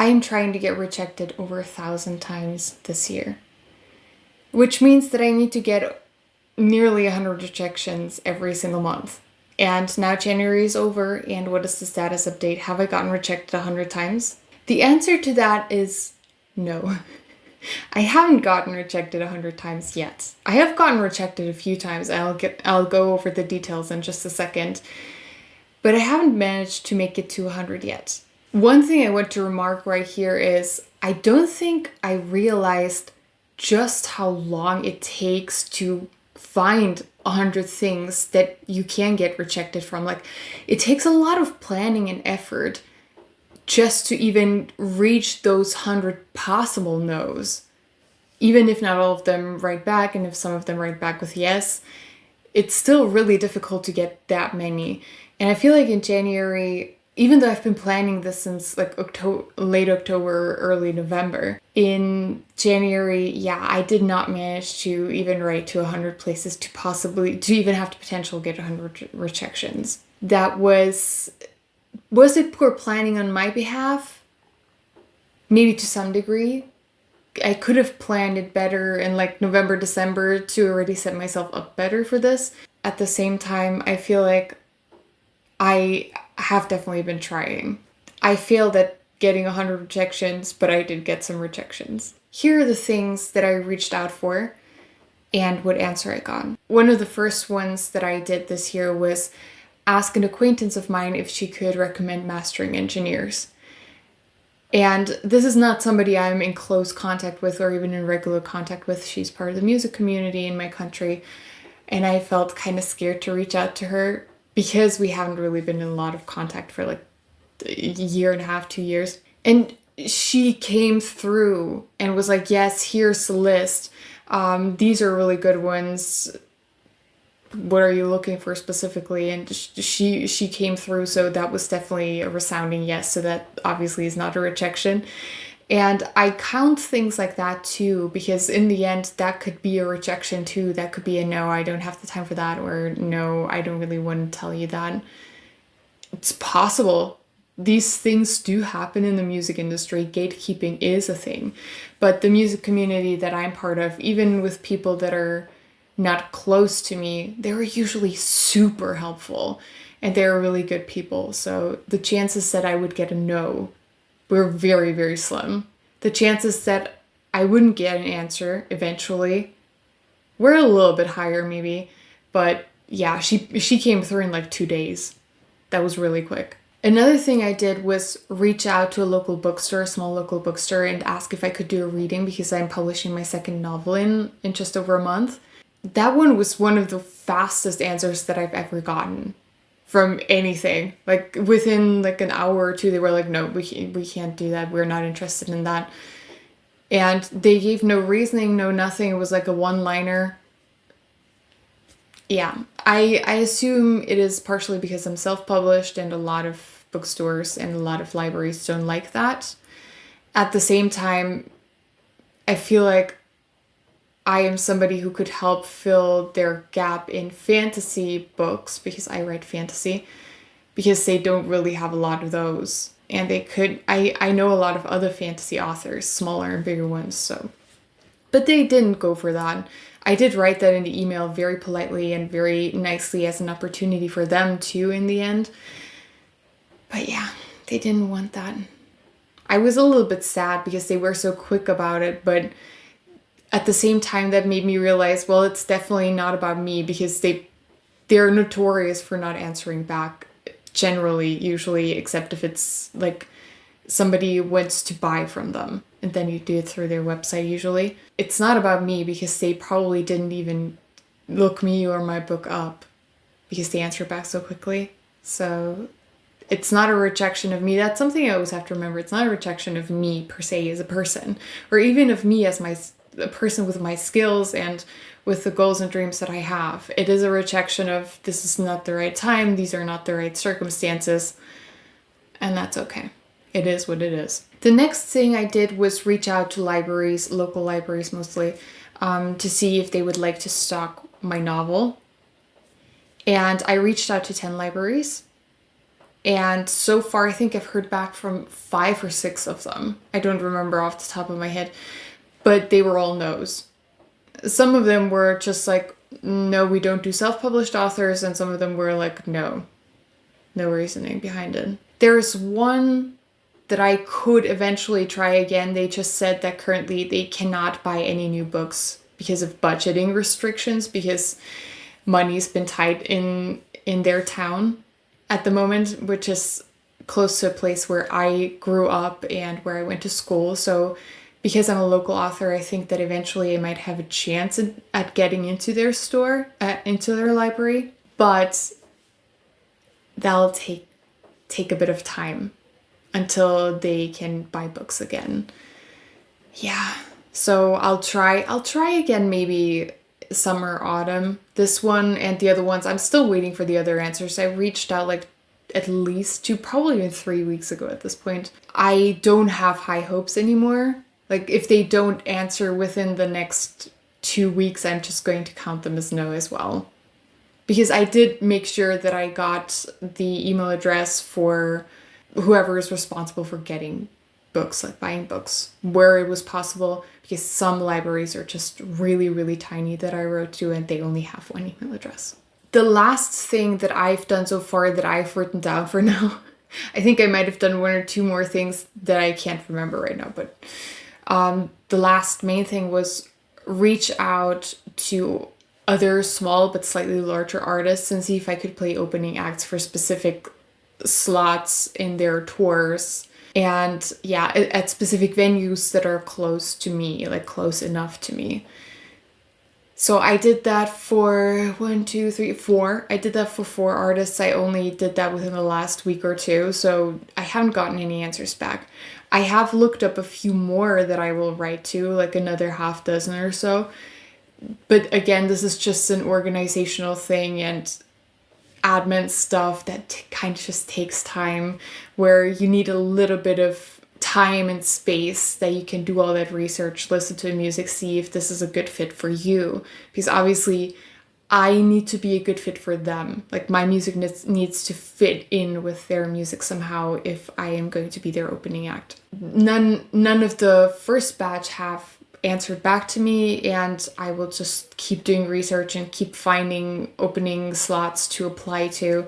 I'm trying to get rejected over 1,000 times this year, which means that I need to get nearly 100 rejections every single month. And now January is over, and what is the status update? Have I gotten rejected 100 times? The answer to that is no. I haven't gotten rejected 100 times yet. I have gotten rejected a few times. I'll go over the details in just a second. But I haven't managed to make it to 100 yet. One thing I want to remark right here is I don't think I realized just how long it takes to find 100 things that you can get rejected from. Like, it takes a lot of planning and effort just to even reach those 100 possible no's. Even if not all of them write back, and if some of them write back with yes, it's still really difficult to get that many. And I feel like in January, even though I've been planning this since like late October, early November, in January, yeah, I did not manage to even write to 100 places to even have the potential to get 100 rejections. That was it poor planning on my behalf? Maybe to some degree. I could have planned it better in like November, December to already set myself up better for this. At the same time, I feel like I have definitely been trying. I failed at getting 100 rejections, but I did get some rejections. Here are the things that I reached out for and what answer I got. One of the first ones that I did this year was ask an acquaintance of mine if she could recommend mastering engineers. And this is not somebody I'm in close contact with or even in regular contact with. She's part of the music community in my country. And I felt kind of scared to reach out to her because we haven't really been in a lot of contact for like a year and a half, 2 years. And she came through and was like, yes, here's the list. These are really good ones. What are you looking for specifically? And she came through, so that was definitely a resounding yes. So that obviously is not a rejection. And I count things like that too, because in the end, that could be a rejection too. That could be a no, I don't have the time for that, or no, I don't really want to tell you that. It's possible. These things do happen in the music industry. Gatekeeping is a thing. But the music community that I'm part of, even with people that are not close to me, they were usually super helpful and they're really good people. So the chances that I would get a no were very, very slim. The chances that I wouldn't get an answer eventually were a little bit higher maybe. But yeah, she came through in like 2 days. That was really quick. Another thing I did was reach out to a local bookstore, a small local bookstore, and ask if I could do a reading because I'm publishing my second novel in just over a month. That one was one of the fastest answers that I've ever gotten from anything. Like within like an hour or two, they were like, no, we can't do that. We're not interested in that. And they gave no reasoning, no nothing. It was like a one-liner. Yeah, I assume it is partially because I'm self-published and a lot of bookstores and a lot of libraries don't like that. At the same time, I feel like I am somebody who could help fill their gap in fantasy books because I write fantasy, because they don't really have a lot of those. And they could, I know a lot of other fantasy authors, smaller and bigger ones, so. But they didn't go for that. I did write that in the email very politely and very nicely as an opportunity for them too in the end. But yeah, they didn't want that. I was a little bit sad because they were so quick about it, but at the same time, that made me realize, well, it's definitely not about me because they're notorious for not answering back generally, usually, except if it's like somebody wants to buy from them and then you do it through their website usually. It's not about me because they probably didn't even look me or my book up because they answer back so quickly. So it's not a rejection of me. That's something I always have to remember. It's not a rejection of me per se as a person, or even of me as a person with my skills and with the goals and dreams that I have. It is a rejection of this is not the right time, these are not the right circumstances, and that's okay. It is what it is. The next thing I did was reach out to libraries, local libraries mostly, to see if they would like to stock my novel. And I reached out to 10 libraries. And so far, I think I've heard back from 5 or 6 of them. I don't remember off the top of my head, but they were all no's. Some of them were just like, no, we don't do self-published authors, and some of them were like, no reasoning behind it. There's one that I could eventually try again. They just said that currently they cannot buy any new books because of budgeting restrictions, because money's been tight in their town at the moment, which is close to a place where I grew up and where I went to school. So because I'm a local author, I think that eventually I might have a chance at getting into their store, into their library, but that'll take a bit of time until they can buy books again. Yeah, so I'll try again, maybe summer, autumn. This one and the other ones, I'm still waiting for the other answers. I reached out like at least probably even 3 weeks ago at this point. I don't have high hopes anymore. Like, if they don't answer within the next 2 weeks, I'm just going to count them as no as well. Because I did make sure that I got the email address for whoever is responsible for getting books, like buying books, where it was possible, because some libraries are just really, really tiny that I wrote to, and they only have one email address. The last thing that I've done so far that I've written down for now, I think I might have done 1 or 2 more things that I can't remember right now, but the last main thing was reach out to other small but slightly larger artists and see if I could play opening acts for specific slots in their tours, and yeah, at specific venues that are close to me, like close enough to me. So I did that for 1, 2, 3, 4. I did that for 4 artists. I only did that within the last week or 2, so I haven't gotten any answers back. I have looked up a few more that I will write to, like another half dozen or so. But again, this is just an organizational thing and admin stuff that kind of just takes time, where you need a little bit of time and space that you can do all that research, listen to the music, see if this is a good fit for you. Because obviously I need to be a good fit for them. Like, my music needs to fit in with their music somehow if I am going to be their opening act. None of the first batch have answered back to me, and I will just keep doing research and keep finding opening slots to apply to.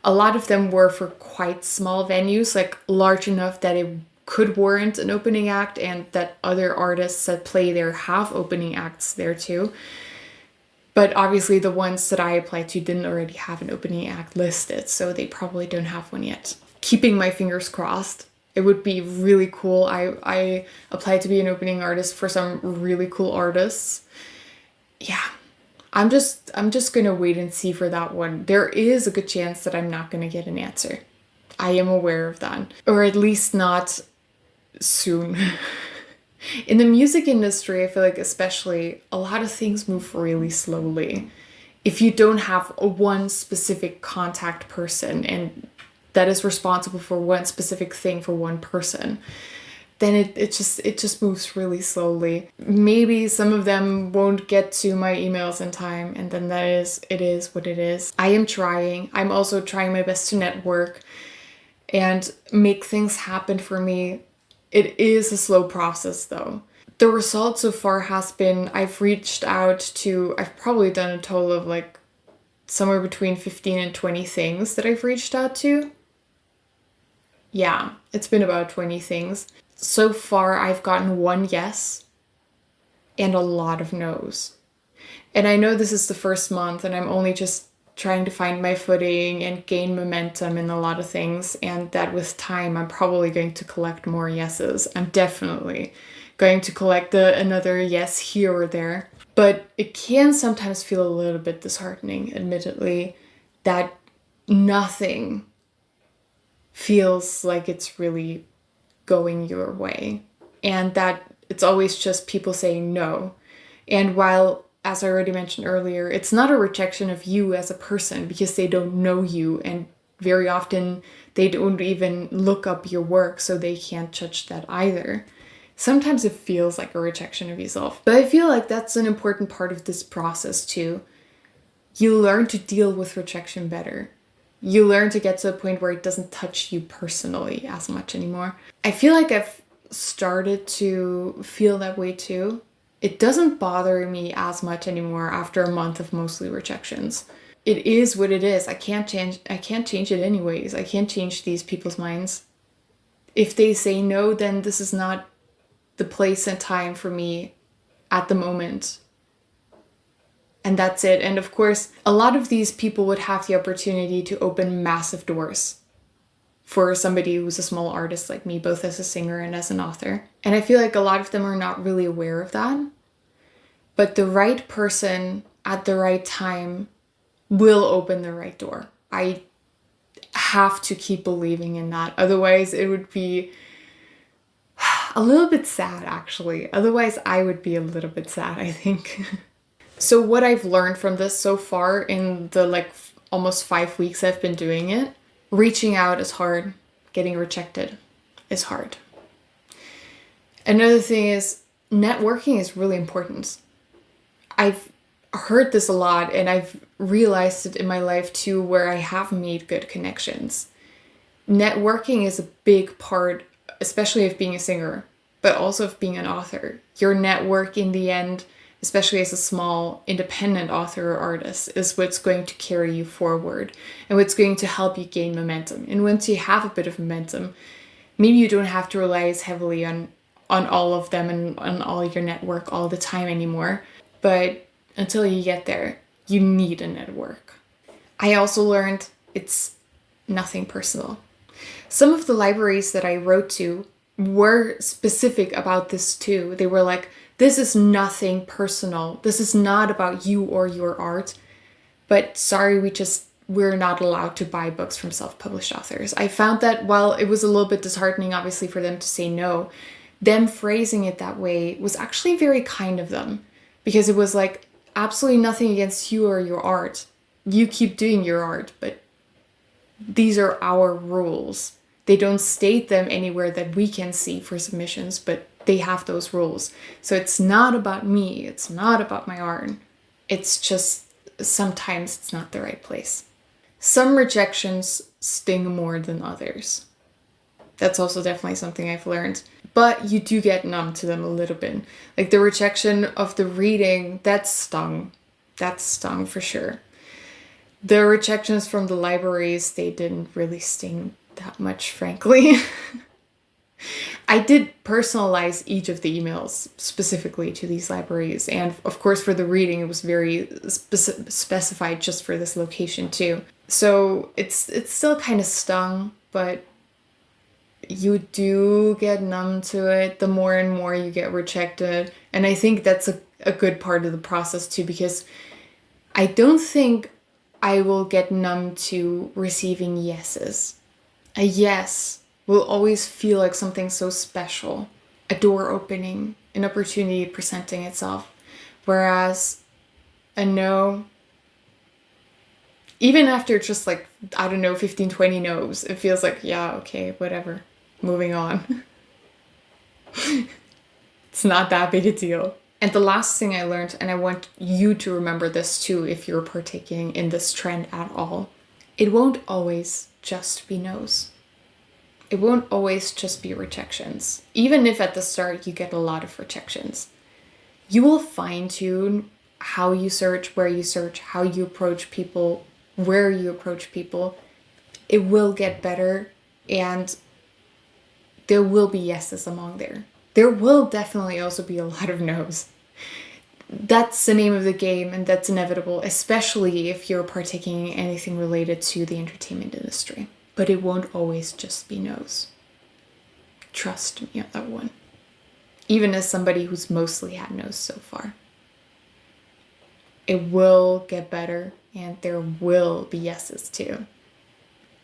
A lot of them were for quite small venues, like large enough that it could warrant an opening act, and that other artists that play there have opening acts there too. But obviously the ones that I applied to didn't already have an opening act listed, so they probably don't have one yet. Keeping my fingers crossed. It would be really cool. I applied to be an opening artist for some really cool artists. Yeah, I'm just gonna wait and see for that one. There is a good chance that I'm not gonna get an answer. I am aware of that, or at least not soon. In the music industry, I feel like especially, a lot of things move really slowly. If you don't have one specific contact person and that is responsible for one specific thing for one person, then it just moves really slowly. Maybe some of them won't get to my emails in time, and then it is what it is. I am trying. I'm also trying my best to network and make things happen for me. It is a slow process though. The result so far has been, I've probably done a total of like somewhere between 15 and 20 things that I've reached out to. Yeah, it's been about 20 things. So far, I've gotten 1 yes and a lot of no's. And I know this is the first month and I'm only just trying to find my footing and gain momentum in a lot of things, and that with time, I'm probably going to collect more yeses. I'm definitely going to collect another yes here or there. But it can sometimes feel a little bit disheartening, admittedly, that nothing feels like it's really going your way, and that it's always just people saying no. And while, as I already mentioned earlier, it's not a rejection of you as a person, because they don't know you, and very often they don't even look up your work, so they can't judge that either. Sometimes it feels like a rejection of yourself, but I feel like that's an important part of this process too. You learn to deal with rejection better. You learn to get to a point where it doesn't touch you personally as much anymore. I feel like I've started to feel that way too. It doesn't bother me as much anymore after a month of mostly rejections. It is what it is. I can't change it anyways. I can't change these people's minds. If they say no, then this is not the place and time for me at the moment. And that's it. And of course, a lot of these people would have the opportunity to open massive doors for somebody who's a small artist like me, both as a singer and as an author. And I feel like a lot of them are not really aware of that. But the right person at the right time will open the right door. I have to keep believing in that. Otherwise, it would be a little bit sad, actually. Otherwise, I would be a little bit sad, I think. So what I've learned from this so far in the almost 5 weeks I've been doing it, reaching out is hard. Getting rejected is hard. Another thing is networking is really important. I've heard this a lot and I've realized it in my life too, where I have made good connections. Networking is a big part, especially of being a singer, but also of being an author. Your network in the end, especially as a small independent author or artist, is what's going to carry you forward and what's going to help you gain momentum. And once you have a bit of momentum, maybe you don't have to rely as heavily on all of them and on all your network all the time anymore. But until you get there, you need a network. I also learned it's nothing personal. Some of the libraries that I wrote to were specific about this too. They were like, this is nothing personal. This is not about you or your art. But sorry, we're not allowed to buy books from self-published authors. I found that while it was a little bit disheartening, obviously, for them to say no, them phrasing it that way was actually very kind of them. Because it was like, absolutely nothing against you or your art. You keep doing your art, but these are our rules. They don't state them anywhere that we can see for submissions, but they have those rules. So it's not about me. It's not about my art. It's just sometimes it's not the right place. Some rejections sting more than others. That's also definitely something I've learned. But you do get numb to them a little bit. Like the rejection of the reading, that stung. That stung for sure. The rejections from the libraries, they didn't really sting that much, frankly. I did personalize each of the emails specifically to these libraries. And of course, for the reading, it was very specified just for this location too. So it's still kind of stung, but you do get numb to it the more and more you get rejected. And I think that's a good part of the process too, because I don't think I will get numb to receiving yeses. A yes will always feel like something so special, a door opening, an opportunity presenting itself. Whereas a no, even after just 15, 20 no's, it feels like, yeah, okay, whatever, moving on. It's not that big a deal. And the last thing I learned, and I want you to remember this too if you're partaking in this trend at all, it won't always just be no's. It won't always just be rejections. Even if at the start you get a lot of rejections, you will fine-tune how you search, where you search, how you approach people, where you approach people. It will get better, and there will be yeses among there. There will definitely also be a lot of no's. That's the name of the game, and that's inevitable, especially if you're partaking in anything related to the entertainment industry. But it won't always just be no's. Trust me on that one. Even as somebody who's mostly had no's so far. It will get better, and there will be yeses too.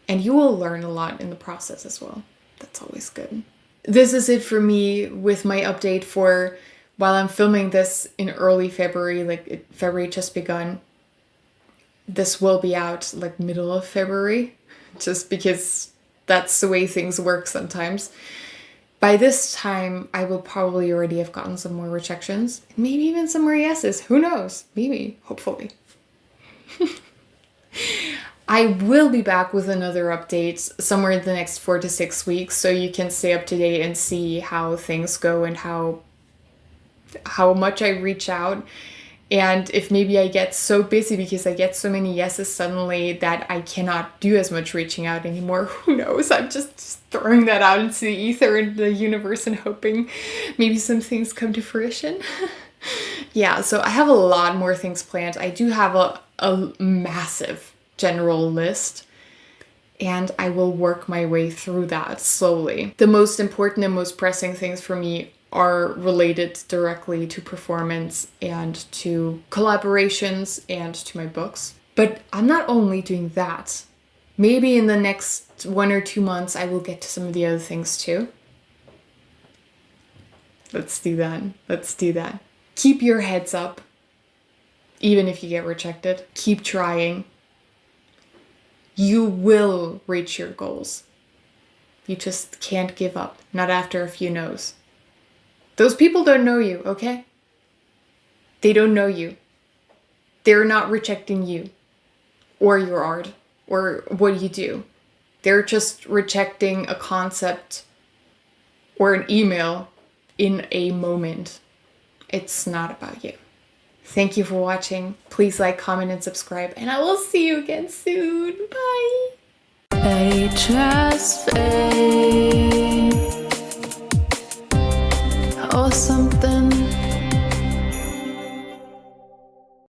And you will learn a lot in the process as well. That's always good. This is it for me with my update for while I'm filming this in early February, February just begun. This will be out middle of February, just because that's the way things work sometimes. By this time, I will probably already have gotten some more rejections, maybe even some more yeses. Who knows? Maybe, hopefully. I will be back with another update somewhere in the next 4 to 6 weeks, so you can stay up to date and see how things go and how much I reach out. And if maybe I get so busy because I get so many yeses suddenly that I cannot do as much reaching out anymore, who knows? I'm just throwing that out into the ether and the universe and hoping maybe some things come to fruition. Yeah, so I have a lot more things planned. I do have a massive general list, and I will work my way through that slowly. The most important and most pressing things for me are related directly to performance and to collaborations and to my books. But I'm not only doing that. Maybe in the next 1 or 2 months I will get to some of the other things too. Let's do that. Let's do that. Keep your heads up, even if you get rejected. Keep trying. You will reach your goals. You just can't give up, not after a few no's. Those people don't know you, okay? They don't know you. They're not rejecting you or your art or what you do. They're just rejecting a concept or an email in a moment. It's not about you. Thank you for watching. Please like, comment, and subscribe, and I will see you again soon. Bye.